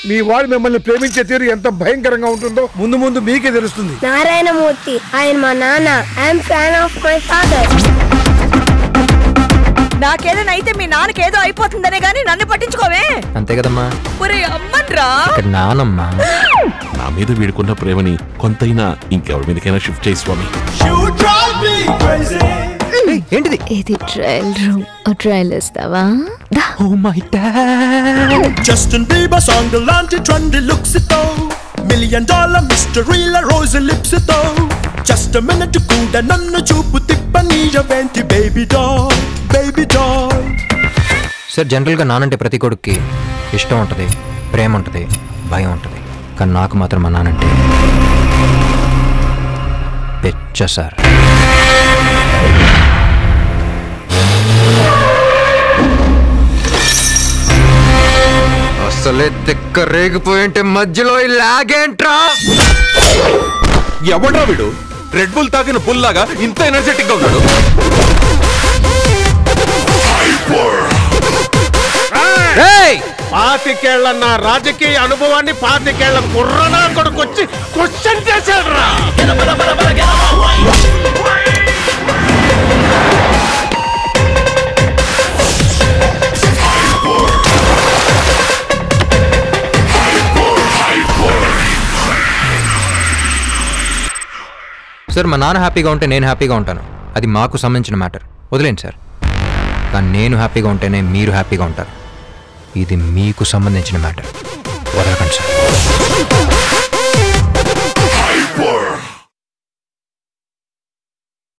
మీ వాడు మిమ్మల్ని ప్రేమించే తీరు ఎంత భయంకరంగా ఉంటుందో ముందు ముందు మీకే తెలుస్తుంది. నారాయణమూర్తి ఆయన మా నాన్న. I'm fan of my father. నాకేదైనా అయితే మీ నాన్నకేదో అయిపోతుందనే గానీ నన్ను పట్టించుకోవే. అంతే కదమ్మా. ఒరే అమ్మన్రా, నానమ్మా. నా మీద వీడుకున్న ప్రేమని కొంతైనా ఇంకెవరి మీదకైనా షిఫ్ట్ చేయి స్వామి. ఏంటిది? ఇది ట్రయల్ రూమ్. ట్రయల్ ఇస్తావా? Oh my dad. Justin Bieber song లాంటి ట్రెండీ లుక్స్ తో $1,000,000 మిస్టరీల రోజు లిప్స్ తో జస్ట్ మినిట్ కూడా నన్ను చూపు తిప్పనీయవేంటి baby doll baby doll. Sir జనరల్గా నానంటే ప్రతి కొడుక్కి ఇష్టం ఉంటుంది, ప్రేమ ఉంటుంది, భయం ఉంటుంది. కానీ నాకు మాత్రం మా నానంటే పిచ్చ సార్. అసలే తిక్క రేగిపోయింటే మధ్యలో ఇలాగేంట్రా? ఎవడ్రా వీడు? రెడ్ బుల్ తాగిన బుల్ లాగా ఇంత ఎనర్జెటిక్ గా ఉన్నాడు. పాతికేళ్ల నా రాజకీయ అనుభవాన్ని 25 కుర్రనా కొడుకొచ్చి క్వశ్చన్ చేశాడురా. సార్ మా నాన్న హ్యాపీగా ఉంటే నేను హ్యాపీగా ఉంటాను. అది మాకు సంబంధించిన మ్యాటర్, వదిలేండి సార్. కానీ నేను హ్యాపీగా ఉంటేనే మీరు హ్యాపీగా ఉంటారు. ఇది మీకు సంబంధించిన మ్యాటర్, వదలకండి సార్.